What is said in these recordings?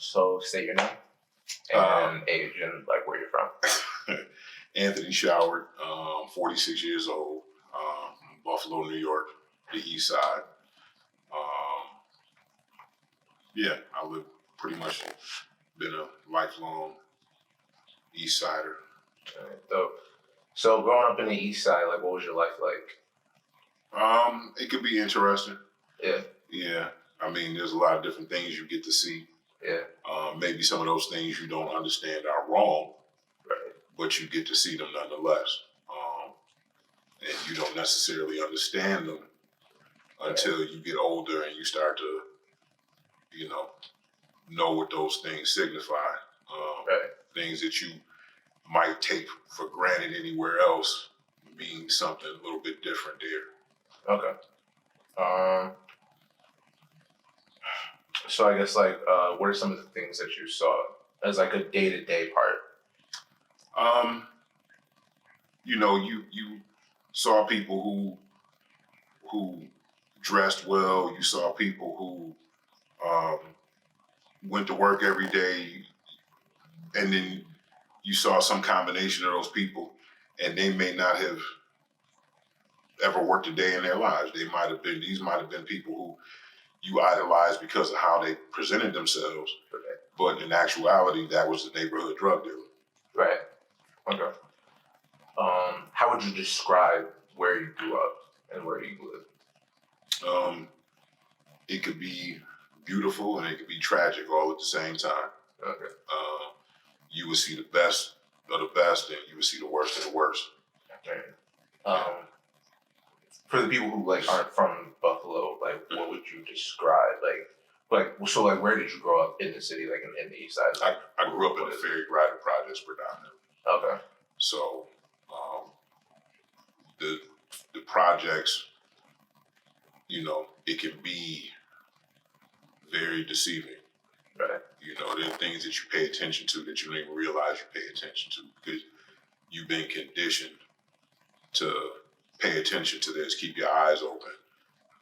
So state your name and age and like where you're from. Anthony Showard, 46 years old, Buffalo, New York, the East Side. Yeah, I live pretty much, been a lifelong East Sider. Dope. So growing up in the East Side, like what was your life like? It could be interesting. Yeah. Yeah. I mean, there's a lot of different things you get to see. Yeah. Maybe some of those things you don't understand are wrong, Right. but you get to see them nonetheless. And you don't necessarily understand them until you get older and you start to, know what those things signify. Things that you might take for granted anywhere else mean something a little bit different there. Okay. So I guess like, what are some of the things that you saw as like a day-to-day part? You saw people who dressed well. You saw people who went to work every day, and then you saw some combination of those people, and they may not have ever worked a day in their lives. These might have been people who you idolized because of how they presented themselves, but in actuality, that was the neighborhood drug dealer. Right. Okay. How would you describe where you grew up and where you live? It could be beautiful and it could be tragic all at the same time. Okay. You would see the best of the best, and you would see the worst of the worst. Okay. For the people who like aren't from Buffalo, like what would you describe so where did you grow up in the city, like in the East Side? I grew up in the Ferry Grider projects predominantly. Okay. So the projects, it can be very deceiving. Right. There are things that you pay attention to that you don't even realize you pay attention to because you've been conditioned to pay attention to this, keep your eyes open.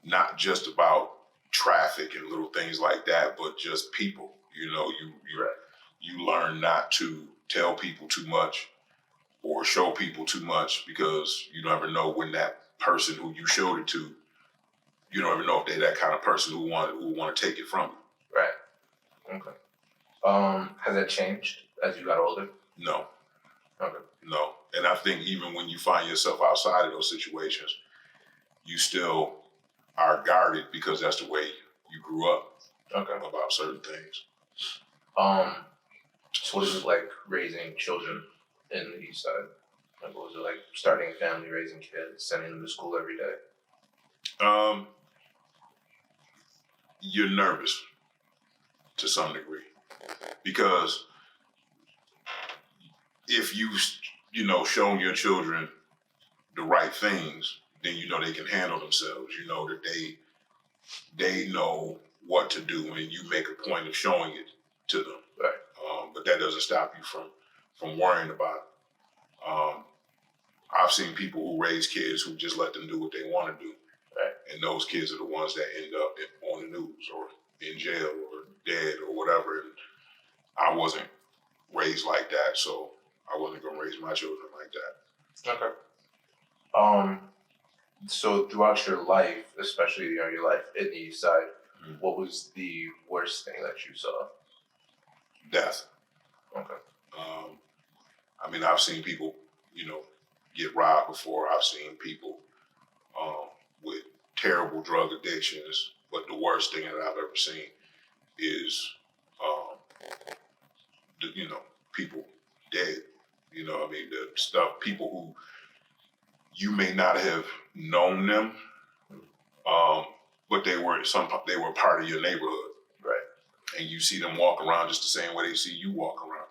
Not just about traffic and little things like that, but just people. You learn not to tell people too much or show people too much because you never know when that person who you showed it to, you don't ever know if they're that kind of person who want to take it from you. Right. Okay. Has that changed as you got older? No. Okay. No. And I think even when you find yourself outside of those situations, you still are guarded because that's the way you grew up. Okay. About certain things. So what is it like raising children in the East Side? Like what was it like starting a family, raising kids, sending them to school every day? You're nervous to some degree because if shown your children the right things, then they can handle themselves. You know that they know what to do, and you make a point of showing it to them. Right. But that doesn't stop you from worrying about it. I've seen people who raise kids who just let them do what they want to do. Right. And those kids are the ones that end up on the news or in jail or dead or whatever. And I wasn't raised like that, so I wasn't going to raise my children like that. Okay. So throughout your life, especially your life in the East Side, what was the worst thing that you saw? Death. Okay. I've seen people, get robbed before. I've seen people with terrible drug addictions, but the worst thing that I've ever seen is, people dead. The stuff, people who you may not have known them, but they were part of your neighborhood. Right. And you see them walk around just the same way they see you walk around.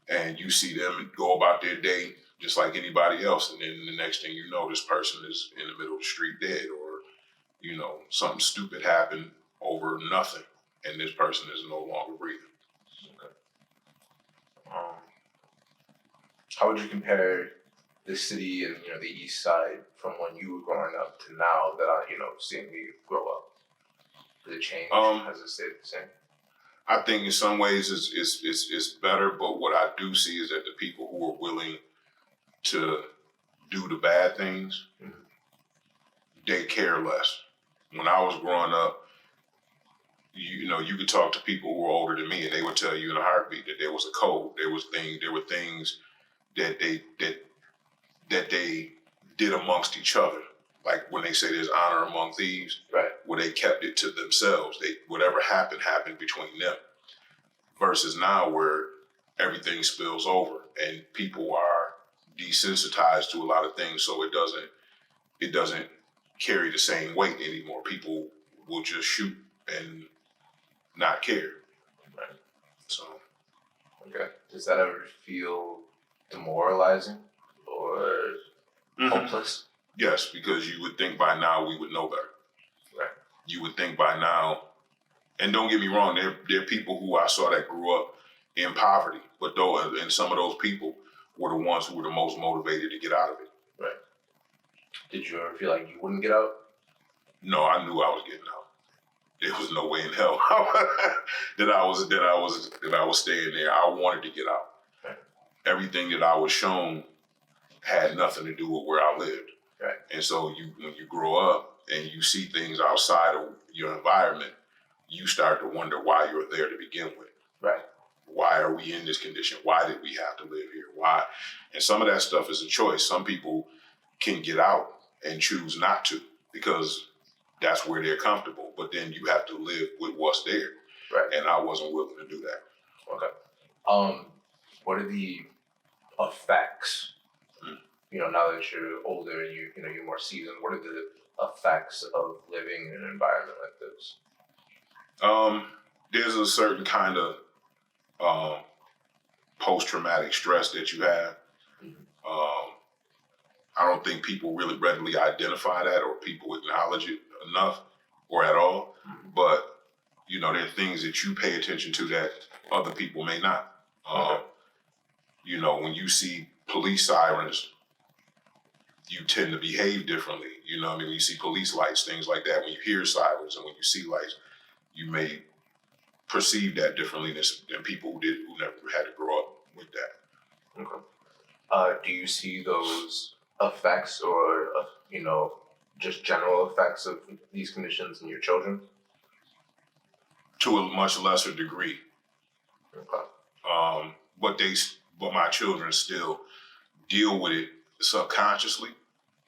And you see them go about their day just like anybody else. And then the next thing you know, this person is in the middle of the street dead, or, something stupid happened over nothing. And this person is no longer breathing. Okay. How would you compare the city and the East Side from when you were growing up to now that seeing you grow up? Did it change? Has it stayed the same? I think in some ways it's better, but what I do see is that the people who are willing to do the bad things, they care less. When I was growing up, you know, you could talk to people who were older than me, and they would tell you in a heartbeat that there was a code. There were things that they did amongst each other. Like when they say there's honor among thieves, Right. where they kept it to themselves. Whatever happened between them. Versus now where everything spills over and people are desensitized to a lot of things, so it doesn't carry the same weight anymore. People will just shoot and not care. Right. So Okay. Does that ever feel demoralizing or hopeless? yes, because you would think by now we would know better. Right. You would think by now, and don't get me wrong, there are people who I saw that grew up in poverty, but and some of those people were the ones who were the most motivated to get out of it. Right. Did you ever feel like you wouldn't get out? No, I knew I was getting out. There was no way in hell that I was staying there. I wanted to get out. Right. Everything that I was shown had nothing to do with where I lived. Right. And so when you grow up and you see things outside of your environment, you start to wonder why you're there to begin with. Right. Why are we in this condition? Why did we have to live here? Why? And some of that stuff is a choice. Some people can get out and choose not to because that's where they're comfortable. But then you have to live with what's there. Right. And I wasn't willing to do that. Okay. What are the effects? You know, now that you're older and you're more seasoned, what are the effects of living in an environment like this? There's a certain kind of post-traumatic stress that you have. I don't think people really readily identify that or people acknowledge it enough or at all. But, you know, there are things that you pay attention to that other people may not. You know, when you see police sirens, you tend to behave differently. You know what I mean? When you see police lights, things like that, when you hear sirens and when you see lights, you may perceive that differently than people who never had to grow up with that. Okay. Do you see those effects or, just general effects of these conditions in your children? To a much lesser degree. Okay. But my children still deal with it subconsciously.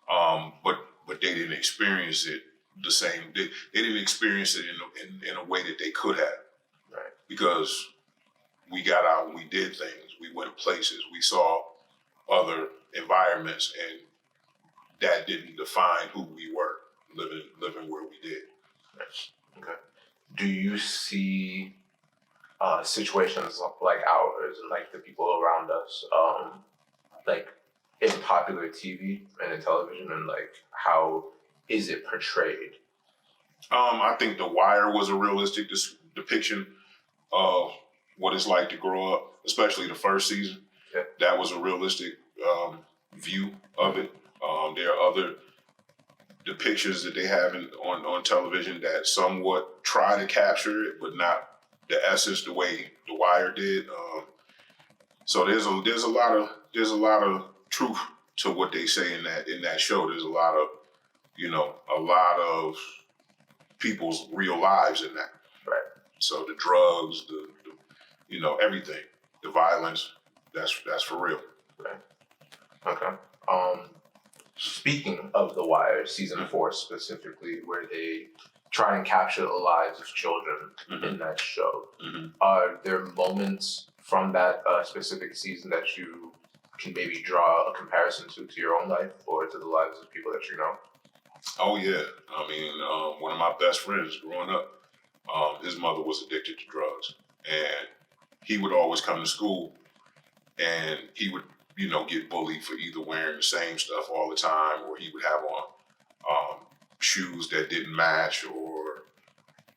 But they didn't experience it the same. They didn't experience it in a way that they could have. Right. Because we got out and we did things. We went places. We saw other environments, and that didn't define who we were living where we did. Right. Okay. Do you see situations like ours and like the people around us, like in popular TV and in television, and like how is it portrayed? I think The Wire was a realistic depiction of what it's like to grow up, especially the first season. Yeah. That was a realistic view of it. There are other depictions that they have on television that somewhat try to capture it, but not the essence the way The Wire did. So there's a lot of truth to what they say in that show. There's a lot of people's real lives in that. Right. So the drugs, the everything, the violence, that's for real. Right. Okay. Speaking of The Wire, season 4 specifically, where they try and capture the lives of children in that show, are there moments from that specific season that you can maybe draw a comparison to your own life or to the lives of people that you know? Oh yeah, I mean, one of my best friends growing up, his mother was addicted to drugs, and he would always come to school, and he would, get bullied for either wearing the same stuff all the time, or he would have on shoes that didn't match, or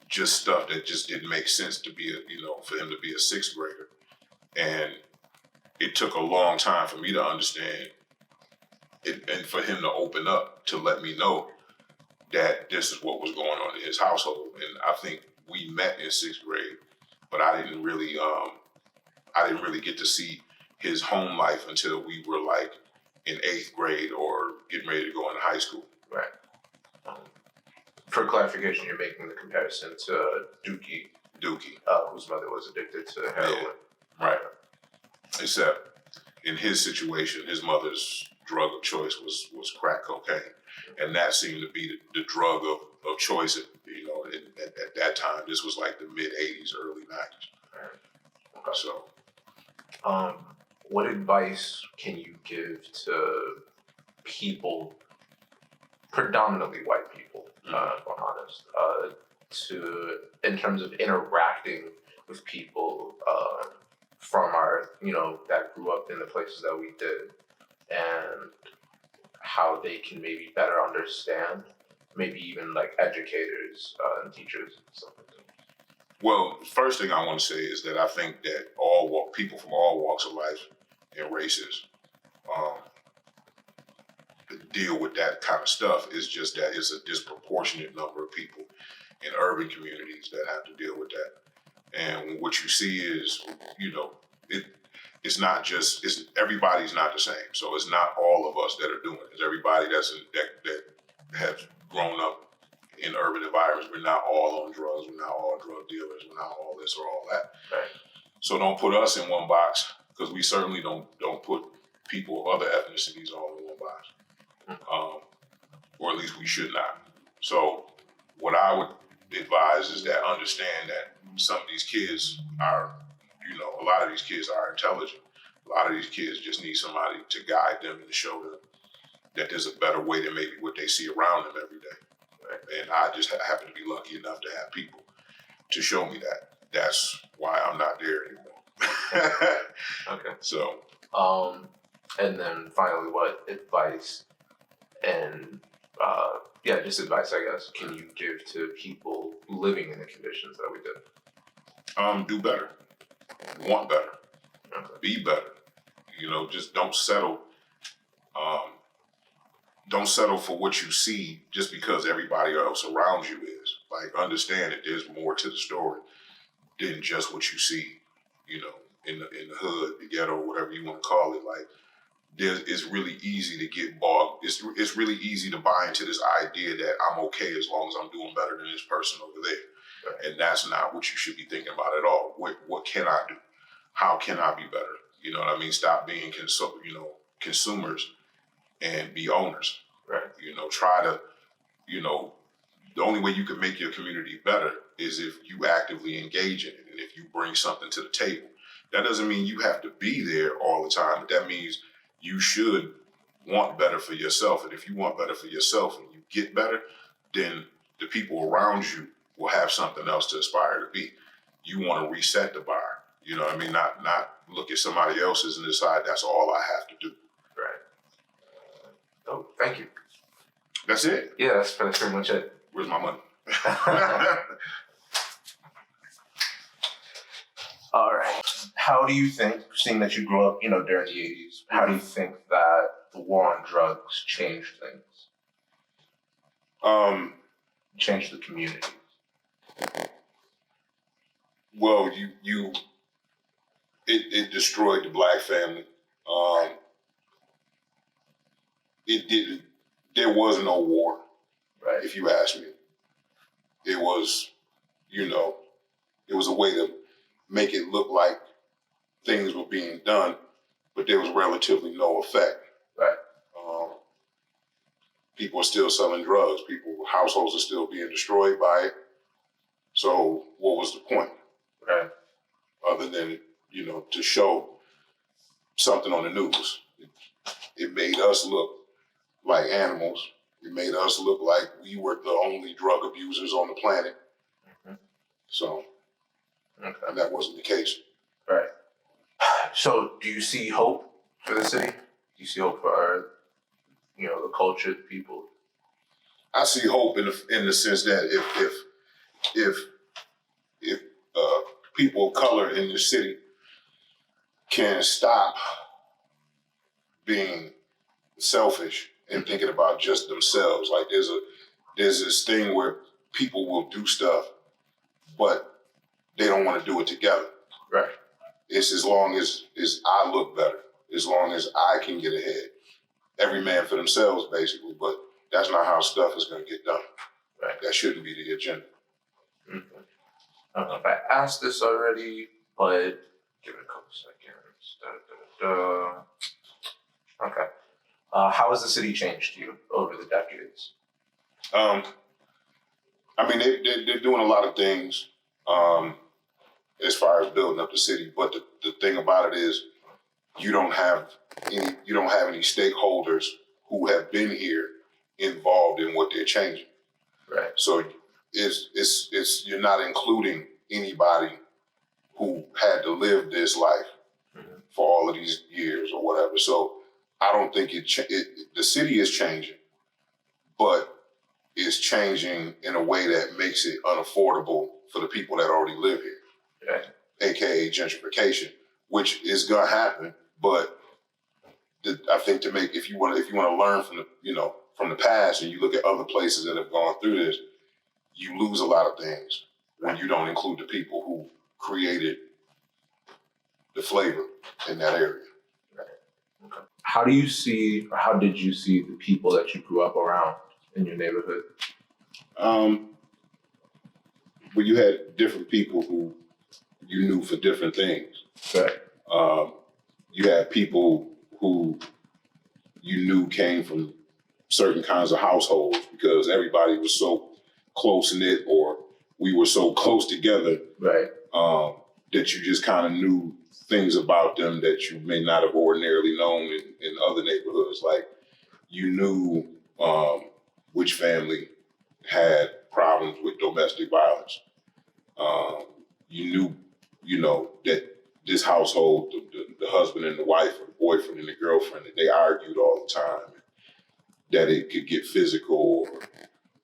just stuff that just didn't make sense to be for him to be a sixth grader, and it took a long time for me to understand it, and for him to open up to let me know that this is what was going on in his household. And I think we met in sixth grade, but I didn't really get to see his home life until we were like in 8th grade or getting ready to go into high school. Right. For clarification, you're making the comparison to Dookie, whose mother was addicted to heroin. Yeah. Right. Except in his situation, his mother's drug of choice was crack cocaine, and that seemed to be the drug of choice. At that time, this was like the mid '80s, early '90s. Right. Okay. So, what advice can you give to people, predominantly white people, if I'm honest, in terms of interacting with people from our, that grew up in the places that we did, and how they can maybe better understand, maybe even like educators and teachers and stuff like that? well, first thing I want to say is that I think that people from all walks of life and races um, deal with that kind of stuff. It's just that it's a disproportionate number of people in urban communities that have to deal with that. And what you see is, it's not just, everybody's not the same. So it's not all of us that are doing it. It's everybody that has grown up in urban environments. We're not all on drugs. We're not all drug dealers. We're not all this or all that. Right. So don't put us in one box, because we certainly don't put people of other ethnicities all in one box. Or at least we should not. So what I would advise is that understand that some of these kids are, a lot of these kids are intelligent. A lot of these kids just need somebody to guide them and to show them that there's a better way than maybe what they see around them every day. Right? And I just happen to be lucky enough to have people to show me that. That's why I'm not there anymore. Okay. So. And then finally, what advice and just advice, I guess, can you give to people living in the conditions that we did? Do better. Want better. Okay. Be better. Just don't settle. Don't settle for what you see just because everybody else around you is. Like, understand that there's more to the story than just what you see, in the hood, the ghetto, whatever you want to call it. Like, it's really easy to get bogged. It's really easy to buy into this idea that I'm okay as long as I'm doing better than this person over there. Right. And that's not what you should be thinking about at all. What can I do? How can I be better? You know what I mean? Stop being consumers and be owners. Right. Try to, the only way you can make your community better is if you actively engage in it and if you bring something to the table. That doesn't mean you have to be there all the time, but that means you should want better for yourself. And if you want better for yourself and you get better, then the people around you will have something else to aspire to be. You want to reset the bar. You know what I mean? Not look at somebody else's and decide that's all I have to do. Right. Oh, thank you. That's it? Yeah, that's pretty much it. Where's my money? All right. How do you think, seeing that you grew up, during the 80s, how do you think that the war on drugs changed things? Changed the community? Well, it destroyed the black family. It didn't. There was no war, right? If you ask me, it was, it was a way to make it look like things were being done, but there was relatively no effect. Right. People are still selling drugs. Households are still being destroyed by it. So what was the point? Right. Other than, to show something on the news. It made us look like animals. It made us look like we were the only drug abusers on the planet. Mm-hmm. So, and that wasn't the case. Right. So, do you see hope for the city? Do you see hope for our, the culture, the people? I see hope in the sense that if people of color in the city can stop being selfish and thinking about just themselves. Like there's this thing where people will do stuff, but they don't want to do it together. Right. It's as long as I look better, as long as I can get ahead. Every man for themselves, basically, but that's not how stuff is going to get done. Right. That shouldn't be the agenda. Mm-hmm. I don't know if I asked this already, but give it a couple seconds. Okay. How has the city changed you over the decades? I mean, they're doing a lot of things as far as building up the city, but the thing about it is you don't have any stakeholders who have been here involved in what they're changing. Right. So it's you're not including anybody who had to live this life for all of these years or whatever. So I don't think the city is changing, but it's changing in a way that makes it unaffordable for the people that already live here, Right. AKA gentrification, which is gonna happen. But I think if you want to learn from the past, and you look at other places that have gone through this, you lose a lot of things when you don't include the people who created the flavor in that area. Okay. How did you see the people that you grew up around in your neighborhood? Well, you had different people who you knew for different things. Right. You had people who you knew came from certain kinds of households because everybody was so close knit, or we were so close together, Right. that you just kind of knew things about them that you may not have ordinarily known in other neighborhoods. Like you knew which family had problems with domestic violence. You knew, that this household, the husband and the wife, or the boyfriend and the girlfriend, that they argued all the time, that it could get physical.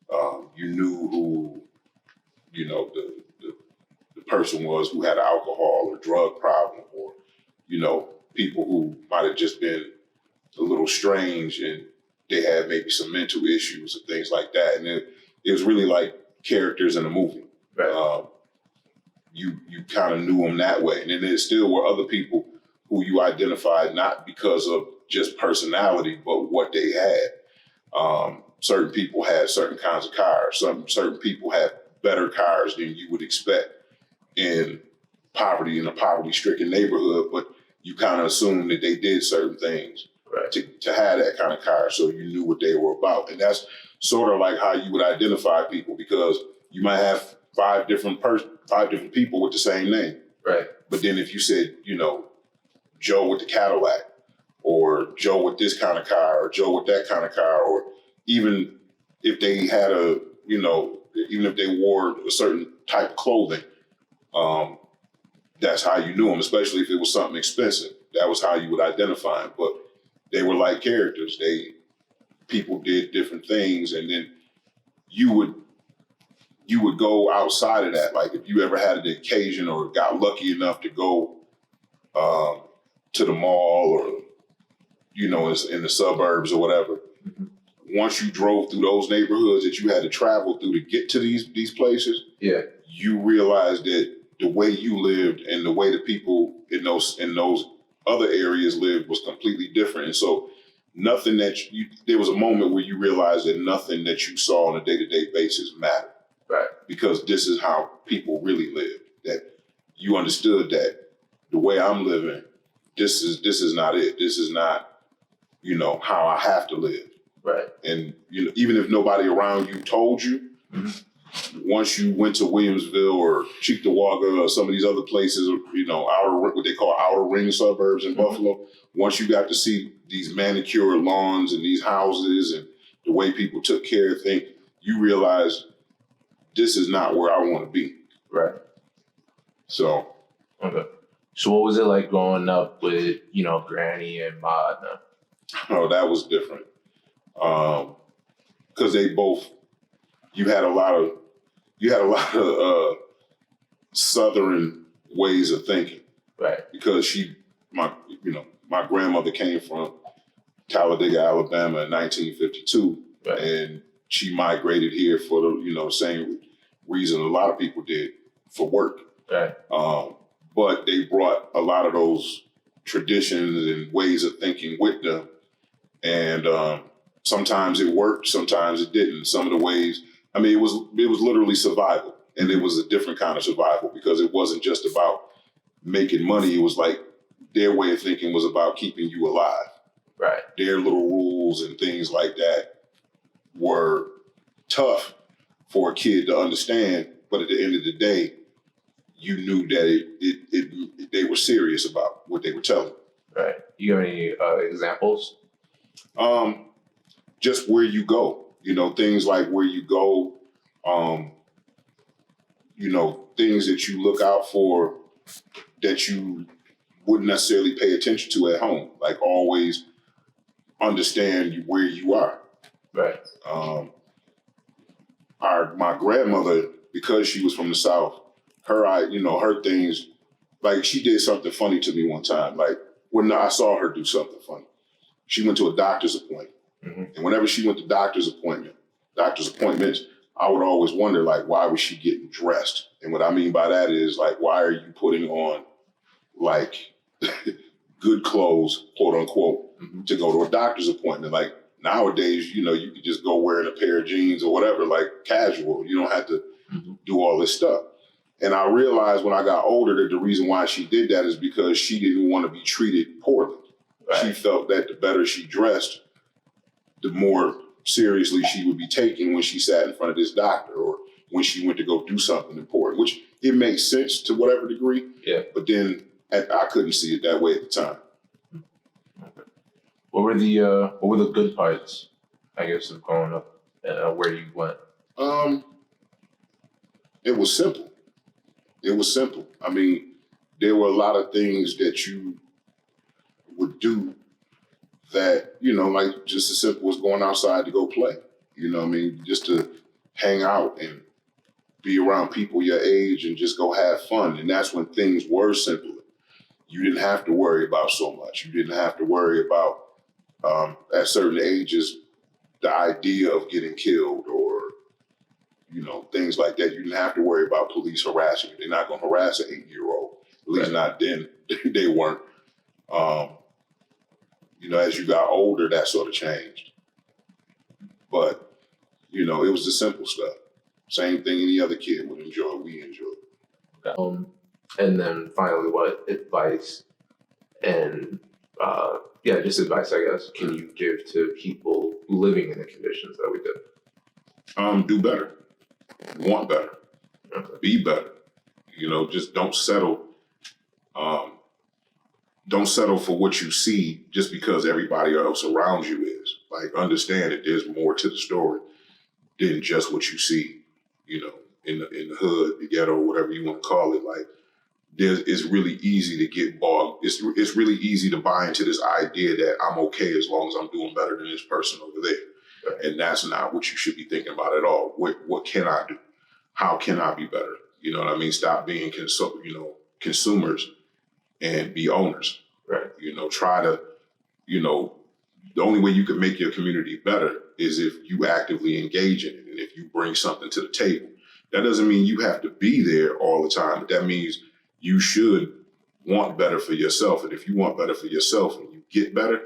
Or, you knew who, the person was who had an alcohol or drug problem, or, people who might have just been a little strange and they had maybe some mental issues and things like that. And it was really like characters in a movie. Right. You kind of knew them that way. And then there still were other people who you identified not because of just personality, but what they had. Certain people had certain kinds of cars. Certain people had better cars than you would expect in a poverty-stricken neighborhood, but you kind of assumed that they did certain things to have that kind of car, so you knew what they were about. And that's sort of like how you would identify people, because you might have five different people with the same name. Right. But then if you said, Joe with the Cadillac, or Joe with this kind of car, or Joe with that kind of car, or even if they had even if they wore a certain type of clothing, that's how you knew them, especially if it was something expensive. That was how you would identify them. But they were like characters. People did different things, and then you would go outside of that. Like if you ever had an occasion or got lucky enough to go to the mall, or in the suburbs or whatever. Mm-hmm. Once you drove through those neighborhoods that you had to travel through to get to these places, yeah, you realized that the way you lived and the way the people in those other areas lived was completely different. And so nothing there was a moment where you realized that nothing that you saw on a day-to-day basis mattered. Right. Because this is how people really lived. That you understood that the way I'm living, this is not it. This is not, how I have to live. Right. And even if nobody around you told you, once you went to Williamsville or Cheektowaga or some of these other places, what they call outer ring suburbs in Buffalo, once you got to see these manicured lawns and these houses and the way people took care of things, you realize this is not where I want to be. Right. So. Okay. So what was it like growing up with, Granny and Ma? Oh, that was different. Because you had a lot of Southern ways of thinking. Right. Because my grandmother came from Talladega, Alabama in 1952. Right. And she migigrated here for the, same reason a lot of people did, for work. Right. But they brought a lot of those traditions and ways of thinking with them. And sometimes it worked, sometimes it didn't. Some of the ways, I mean, it was literally survival. And it was a different kind of survival because it wasn't just about making money. It was like their way of thinking was about keeping you alive. Right. Their little rules and things like that were tough for a kid to understand. But at the end of the day, you knew that they were serious about what they were telling. Right. You have any examples? Just where you go, things like where you go, things that you look out for that you wouldn't necessarily pay attention to at home. Like always understand where you are. Right. My grandmother, because she was from the South, her things, like she did something funny to me one time. Like when I saw her do something funny, she went to a doctor's appointment. Mm-hmm. And whenever she went to doctor's appointments, I would always wonder, like, why was she getting dressed? And what I mean by that is, like, why are you putting on, like, good clothes, quote unquote, mm-hmm. to go to a doctor's appointment? Like, nowadays, you could just go wearing a pair of jeans or whatever, like, casual. You don't have to mm-hmm. do all this stuff. And I realized when I got older that the reason why she did that is because she didn't want to be treated poorly. Right. She felt that the better she dressed, the more seriously she would be taken when she sat in front of this doctor or when she went to go do something important, which it makes sense to whatever degree. Yeah. But then I couldn't see it that way at the time. Okay. What were the good parts, I guess, of growing up where you went? It was simple. I mean, there were a lot of things that you would do that, like just as simple as going outside to go play, just to hang out and be around people your age and just go have fun. And that's when things were simpler. You didn't have to worry about so much. You didn't have to worry about, at certain ages, the idea of getting killed or, things like that. You didn't have to worry about police harassing you. They're not going to harass an 8-year-old. At least not then. They weren't. As you got older, that sort of changed. But, it was the simple stuff. Same thing any other kid would enjoy, we enjoyed. And then finally, what advice and, just advice, I guess, can you give to people living in the conditions that we did? Do better. Want better. Okay. Be better. Just don't settle. Don't settle for what you see just because everybody else around you is. Like, understand that there's more to the story than just what you see, in the hood, the ghetto, whatever you want to call it. Like, it's really easy to get bogged. It's really easy to buy into this idea that I'm okay as long as I'm doing better than this person over there. Right. And that's not what you should be thinking about at all. What can I do? How can I be better? You know what I mean? Stop being consumers and be owners. Right. Try to, the only way you can make your community better is if you actively engage in it and if you bring something to the table. That doesn't mean you have to be there all the time, but that means you should want better for yourself. And if you want better for yourself and you get better,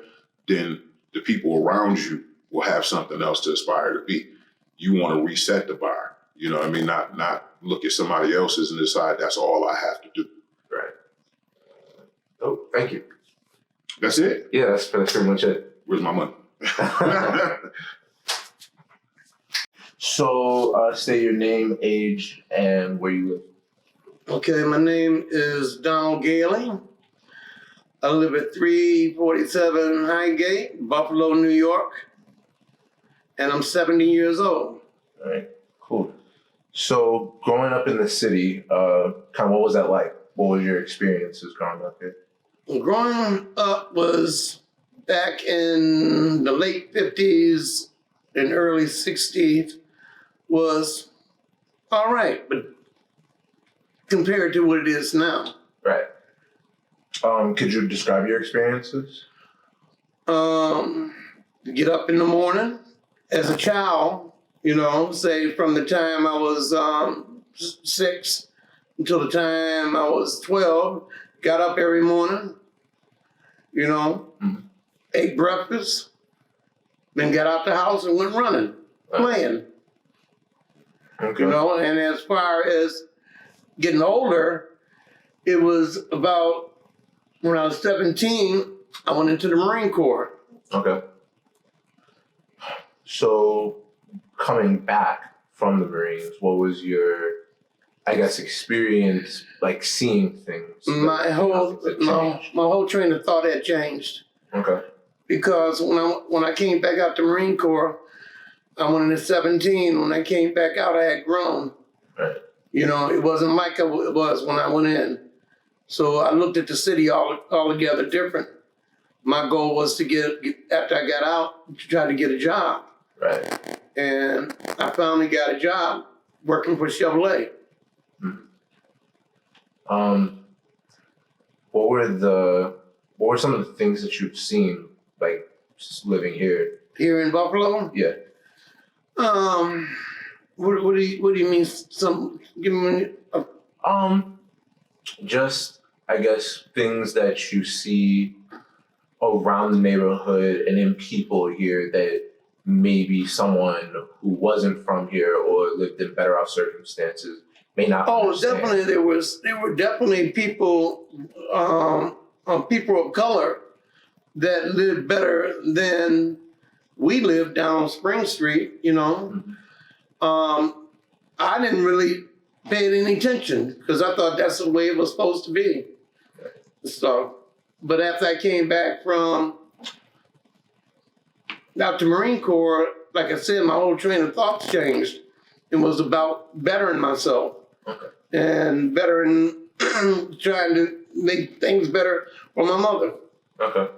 then the people around you will have something else to aspire to be. You want to reset the bar. You know what I mean? Not look at somebody else's and decide that's all I have to do. Right. Oh, thank you. That's it? Yeah, that's pretty much it. Where's my money? So, state your name, age, and where you live. Okay, my name is Donald Gailey. I live at 347 Highgate, Buffalo, New York. And I'm 70 years old. All right, cool. So, growing up in the city, kind of what was that like? What was your experiences growing up here? Growing up was back in the late 50s and early 60s was all right, but compared to what it is now. Right. Could you describe your experiences? Get up in the morning as a child, say from the time I was 6 until the time I was 12. Got up every morning, Mhm. ate breakfast, then got out the house and went running, playing. Okay. And as far as getting older, it was about when I was 17, I went into the Marine Corps. Okay. So, coming back from the Marines, what was your, I guess, experience like seeing things? My whole train of thought had changed Okay. because when I came back out the Marine Corps, I went into 17. When I came back out, I had grown. Right. It wasn't like it was when I went in. So I looked at the city altogether different. My goal was to after I got out, to try to get a job. Right. And I finally got a job working for Chevrolet. What were some of the things that you've seen, like just living here? Here in Buffalo? Yeah. What do you mean? Give me Just I guess things that you see around the neighborhood and in people here that maybe someone who wasn't from here or lived in better off circumstances may not understand. Definitely there were definitely people people of color that lived better than we lived down Spring Street, I didn't really pay it any attention because I thought that's the way it was supposed to be. So, but after I came back from out the Marine Corps, like I said, my whole train of thoughts changed. It was about bettering myself and bettering, trying to make things better for my mother. Okay.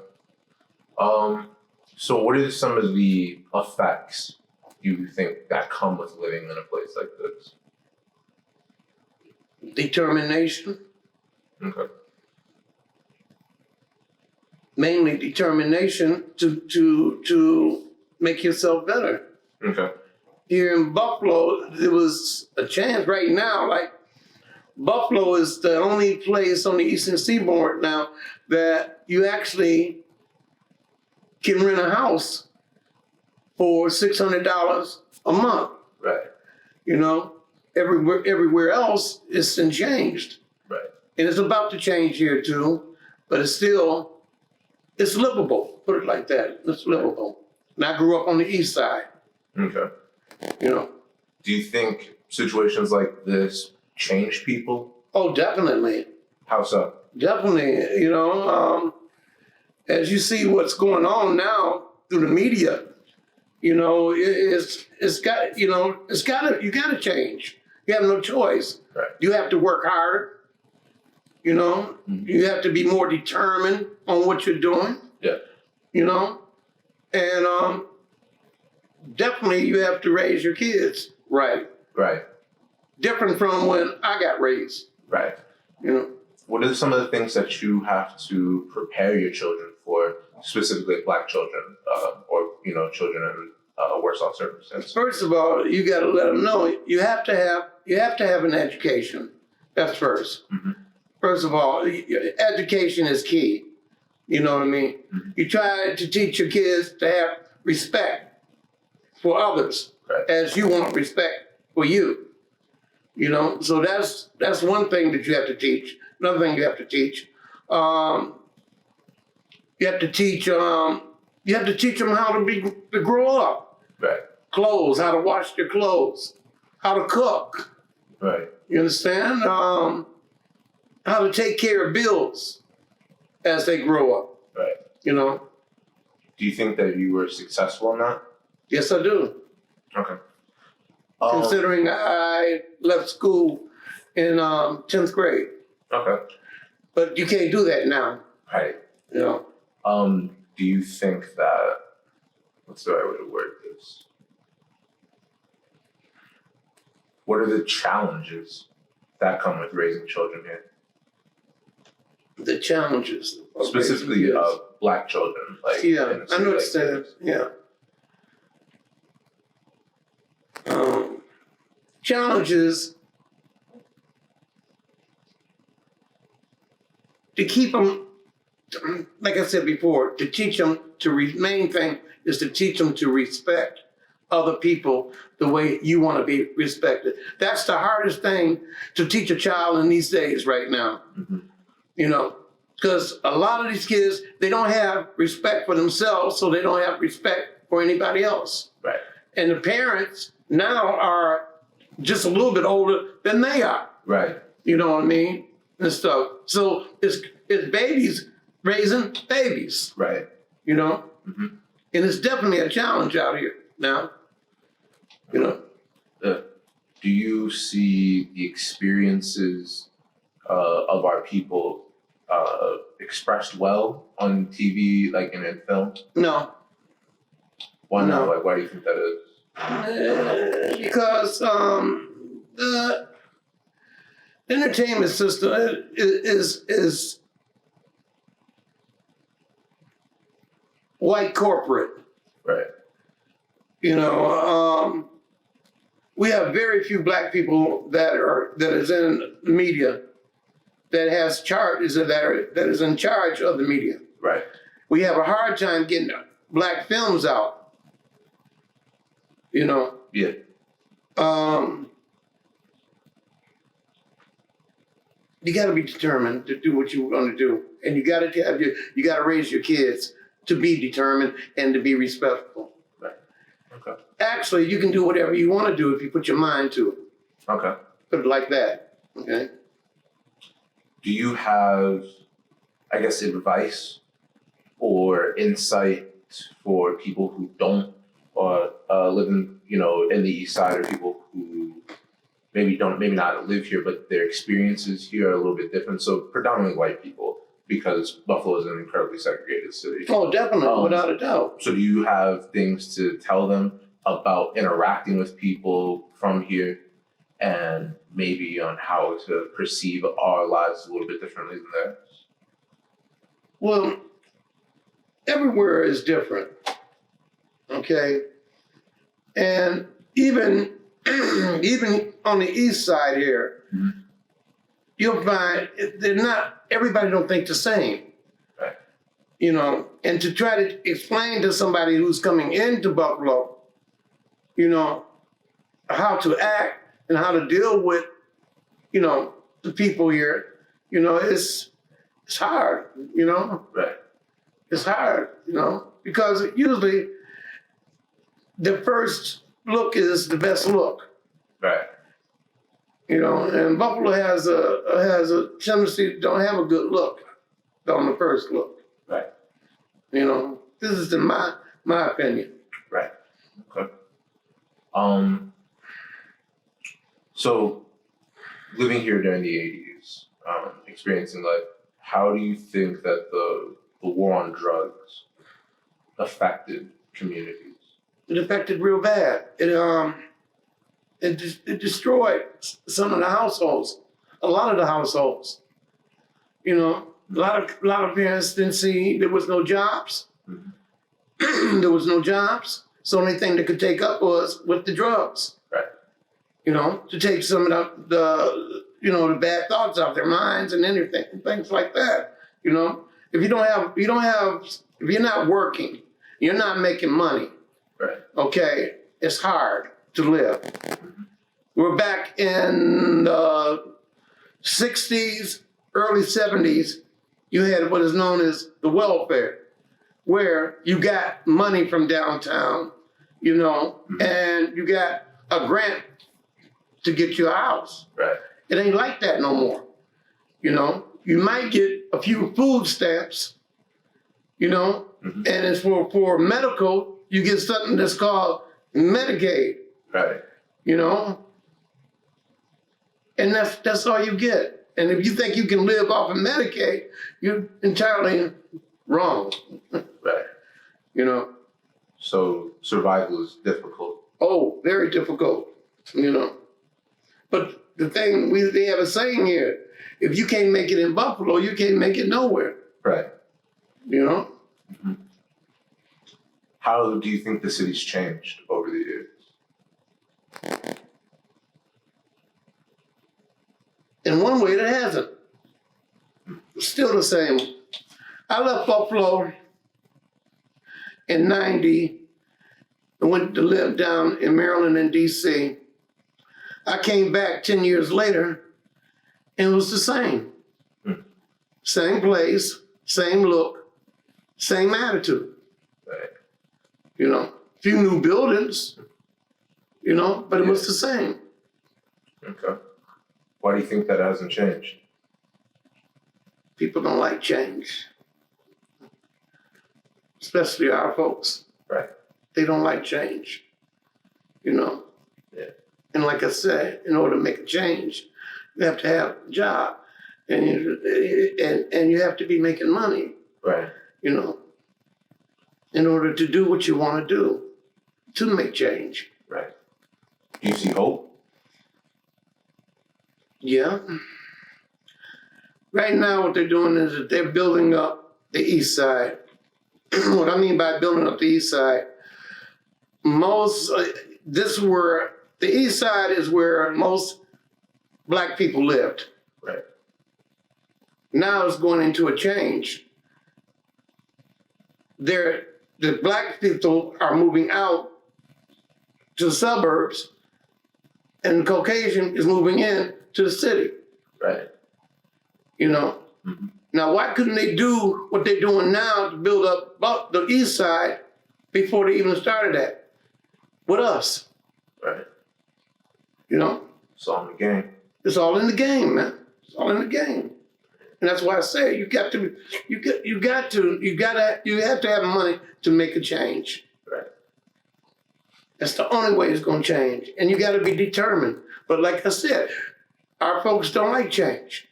So what are some of the effects you think that come with living in a place like this? Determination, Okay. mainly determination to make yourself better. Okay. Here in Buffalo, there was a chance right now, like Buffalo is the only place on the Eastern Seaboard now that you actually can rent a house for $600 a month. Right. Everywhere else it's been changed. Right. And it's about to change here too, but it's livable, put it like that. It's livable. And I grew up on the east side, Okay. Do you think situations like this change people? Oh, definitely. How so? Definitely, as you see what's going on now through the media, you gotta change. You have no choice. Right. You have to work harder. You have to be more determined on what you're doing. Yeah. And definitely you have to raise your kids right. Right. Different from when I got raised. Right. What are some of the things that you have to prepare your children for, specifically Black children, or children in worse off circumstances? First of all, you got to let them know you have to have an education. That's first. Mm-hmm. First of all, education is key. You know what I mean? Mm-hmm. You try to teach your kids to have respect for others, right, as you want respect for you. So that's one thing that you have to teach. Another thing you have to teach, you have to teach them how to grow up. Right. Clothes, how to wash their clothes, how to cook. Right. You understand? How to take care of bills as they grow up. Right. Do you think that you were successful in that? Yes, I do. Okay. Considering I left school in 10th grade. Okay. But you can't do that now. Right. Do you think that, what's the right way to word this? What are the challenges that come with raising children here? The challenges. Specifically Black children. Yeah, I understand. Yeah. Challenges to keep them, like I said before, to teach them main thing is to teach them to respect other people the way you want to be respected. That's the hardest thing to teach a child in these days right now. You know, because a lot of these kids, they don't have respect for themselves, so they don't have respect for anybody else. Right. And the parents now are just a little bit older than they are. Right. You know what I mean? And stuff. So it's babies raising babies. Right. You know? Mm-hmm. And it's definitely a challenge out here now. You know? Do you see the experiences of our people expressed well on TV, like in film? No. Why not? No. Like, why do you think that is? Because the entertainment system is white corporate. Right. You know, we have very few black people that is in the media that is in charge of the media. Right. We have a hard time getting black films out. You know. Yeah. You got to be determined to do what you're going to do, and you got to raise your kids to be determined and to be respectful. Right. Okay. Actually, you can do whatever you want to do if you put your mind to it. Okay. Put it like that. Okay. Do you have, I guess, advice or insight for people who don't live in, in the East Side, or people who maybe not live here, but their experiences here are a little bit different? So predominantly white people, because Buffalo is an incredibly segregated city. Oh, definitely, without a doubt. So do you have things to tell them about interacting with people from here, and maybe on how to perceive our lives a little bit differently than theirs? Well, everywhere is different. Okay. And even on the East Side here, mm-hmm. you'll find everybody don't think the same. Right. You know, and to try to explain to somebody who's coming into Buffalo, how to act and how to deal with, the people here, it's hard, Right. It's hard, because usually the first look is the best look. Right. And Buffalo has a tendency to don't have a good look on the first look. Right. This is in my opinion. Right. Okay. So living here during the 80s, experiencing life, how do you think that the war on drugs affected communities? It affected real bad. It destroyed some of the households, a lot of the households. A lot of parents didn't see there was no jobs. Mm-hmm. There was no jobs. So the only thing they could take up was with the drugs. Right. To take some of the bad thoughts out of their minds and anything, things like that. If you're not working, you're not making money. Right. Okay, it's hard to live. Mm-hmm. We're back in the 60s, early 70s. You had what is known as the welfare, where you got money from downtown, mm-hmm. and you got a grant to get you a house. Right. It ain't like that no more. You might get a few food stamps, mm-hmm. and it's for medical. You get something that's called Medicaid. Right. And that's all you get. And if you think you can live off of Medicaid, you're entirely wrong. Right. So survival is difficult. Oh, very difficult. But the thing, they have a saying here: if you can't make it in Buffalo, you can't make it nowhere. Right. Mm-hmm. How do you think the city's changed over the years? In one way, it hasn't. still the same. I left Buffalo in 90 and went to live down in Maryland and DC. I came back 10 years later and it was the same. Same place, same look, same attitude. Right. You know, few new buildings, you know, but it was the same. Okay. Why do you think that hasn't changed? People don't like change, especially our folks. Right. They don't like change, you know. Yeah. And like I said, in order to make a change, you have to have a job, and you have to be making money, Right. you know, in order to do what you want to do, to make change. Right. Do you see hope? Yeah. Right now, what they're doing is that they're building up the east side. What I mean by building up the east side, the east side is where most black people lived. Right. Now it's going into a change. The black people are moving out to the suburbs, and the Caucasian is moving in to the city. Right. You know. Mm-hmm. Now, why couldn't they do what they're doing now to build up the east side before they even started that with us? Right. You know, It's all in the game. it's all in the game, man. It's all in the game, and that's why I say you have to have money to make a change. Right. That's the only way it's going to change, and you got to be determined. But like I said, our folks don't like change.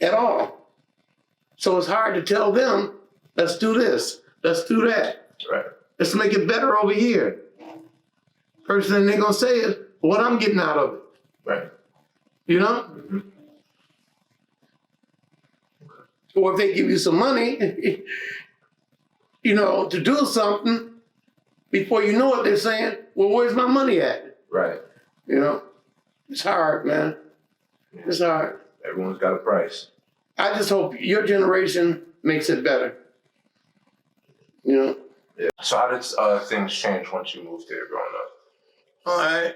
At all. So it's hard to tell them, let's do this, let's do that. Right. Let's make it better over here. First thing they're gonna say is, what I'm getting out of it. Right. You know? Mm-hmm. Or if they give you some money, you know, to do something, before you know it, they're saying, well, where's my money at? Right. You know? It's hard, man. It's hard. Everyone's got a price. I just hope your generation makes it better. You know? Yeah. So how did things change once you moved here growing up? All right.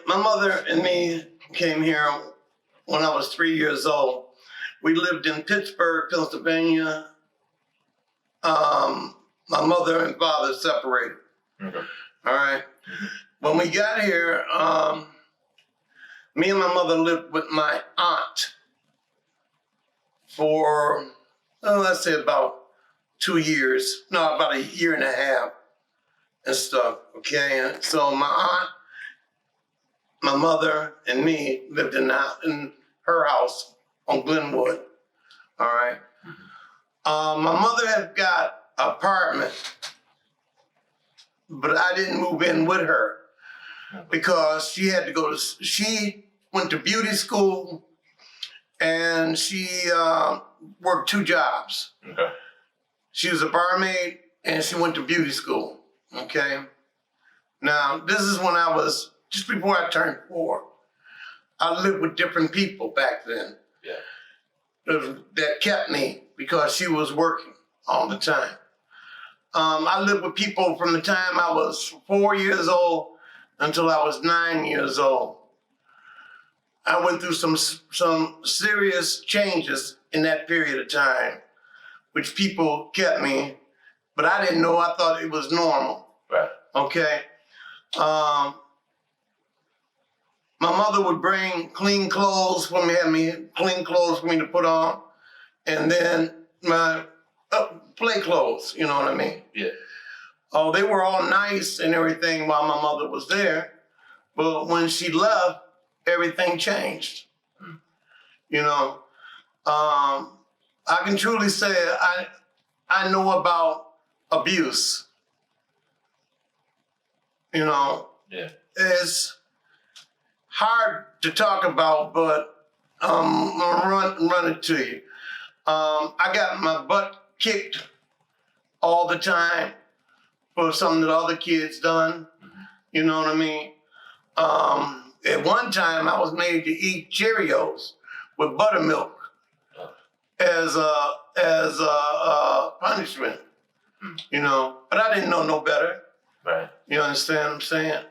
My mother and me came here when I was 3 years old. We lived in Pittsburgh, Pennsylvania. My mother and father separated. Okay. All right. When we got here, me and my mother lived with my aunt for, let's say about 2 years. No, about a year and a half and stuff, okay? And so my aunt, my mother, and me lived in her house on Glenwood, all right? My mother had got an apartment, but I didn't move in with her because she had to she went to beauty school and she worked 2 jobs. Okay. She was a barmaid and she went to beauty school, okay? Now, this is when I was, just before I turned 4. I lived with different people back then. Yeah. That kept me because she was working all the time. I lived with people from the time I was 4 years old until I was 9 years old. I went through some serious changes in that period of time, which people kept me, but I didn't know. I thought it was normal. Right. Okay. My mother would bring clean clothes for me, clean clothes for me to put on, and then my play clothes, you know what I mean? Yeah. Oh, they were all nice and everything while my mother was there, but when she left, everything changed. You know, I can truly say I know about abuse. You know, Yeah. it's hard to talk about, but I'm gonna run it to you. I got my butt kicked all the time for something that other kids done. You know what I mean? At one time, I was made to eat Cheerios with buttermilk as punishment. You know, but I didn't know no better. Right. You understand what I'm saying?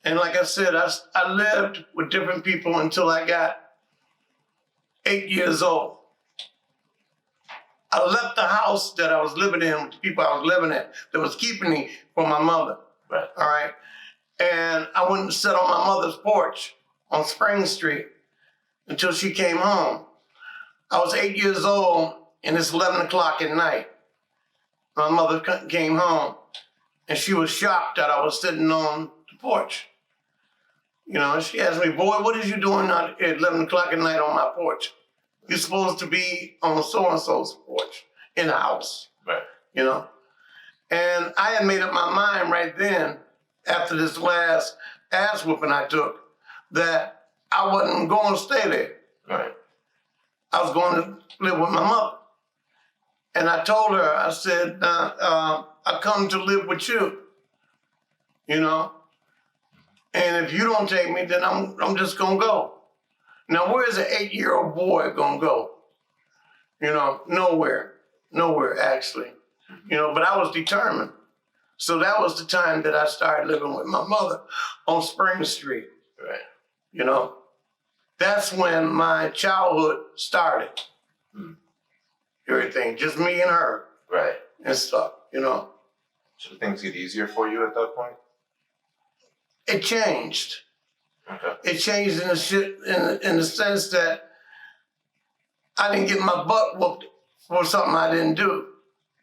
And like I said, I lived with different people until I got 8 years old. I left the house that I was living in with the people I was living at that was keeping me from my mother. Right. All right. And I went and sat on my mother's porch on Spring Street until she came home. I was 8 years old and it's 11 o'clock at night. My mother came home and she was shocked that I was sitting on the porch. You know, she asked me, boy, what is you doing at 11 o'clock at night on my porch? You're supposed to be on so-and-so's porch in the house. Right. You know? And I had made up my mind right then, after this last ass whooping I took, that I wasn't going to stay there. Right. I was going to live with my mother. And I told her, I said, I come to live with you, you know? And if you don't take me, then I'm just going to go. Now, where's an 8-year-old boy going to go? You know, nowhere. Nowhere, actually. You know, but I was determined. So that was the time that I started living with my mother on Spring Street. Right. You know, that's when my childhood started. Everything, just me and her Right. and stuff, you know. So things get easier for you at that point? It changed. Okay. It changed in the sense that I didn't get my butt whooped for something I didn't do.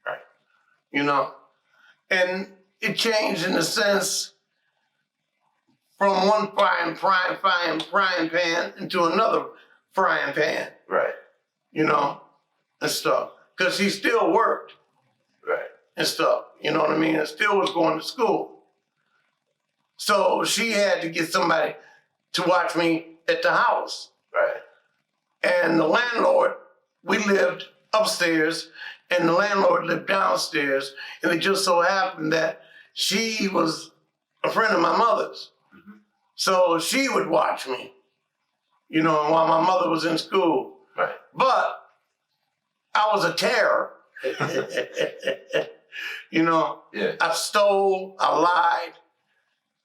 Right. You know? And it changed in the sense from one frying pan into another frying pan, Right. you know, and stuff. Because he still worked Right. and stuff, you know what I mean? And still was going to school. So she had to get somebody to watch me at the house. Right. And the landlord, we lived upstairs, and the landlord lived downstairs. And it just so happened that she was a friend of my mother's. Mhm. So she would watch me, you know, while my mother was in school. Right. But I was a terror. You know, Yeah. I stole, I lied.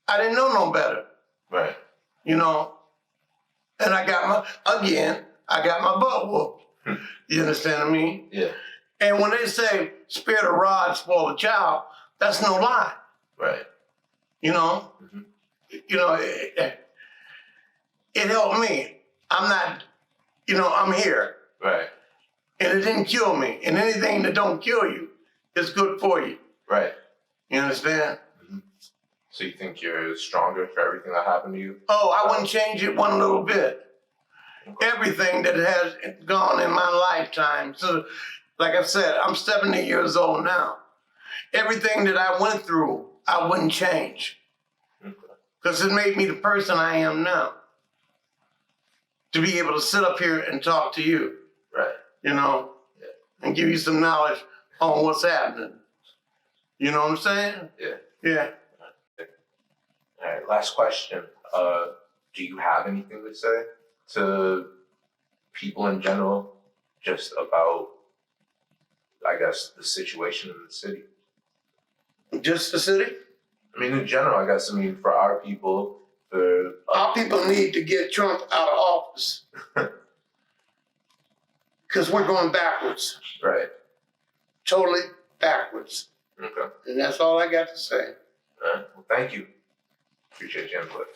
I didn't know no better, Right. you know. And I got my butt whooped. You understand what I mean? Yeah. And when they say spare the rod, spoil the child, that's no lie. Right. You know? Mhm. You know, it helped me. I'm not, you know, I'm here. Right. And it didn't kill me. And anything that don't kill you is good for you. Right. You understand? So you think you're stronger for everything that happened to you? Oh, I wouldn't change it one little bit. Everything that has gone in my lifetime. So, like I said, I'm 70 years old now. Everything that I went through, I wouldn't change. Okay. Because it made me the person I am now. To be able to sit up here and talk to you, Right. you know, and give you some knowledge on what's happening. You know what I'm saying? Yeah. Yeah. All right. Last question. Do you have anything to say to people in general, just about, I guess, the situation in the city? Just the city? I mean, in general, I guess. I mean, for our people, for Our people need to get Trump out of office. Because we're going backwards. right. Totally backwards. Okay. And that's all I got to say. All right. Well, thank you. Appreciate your input.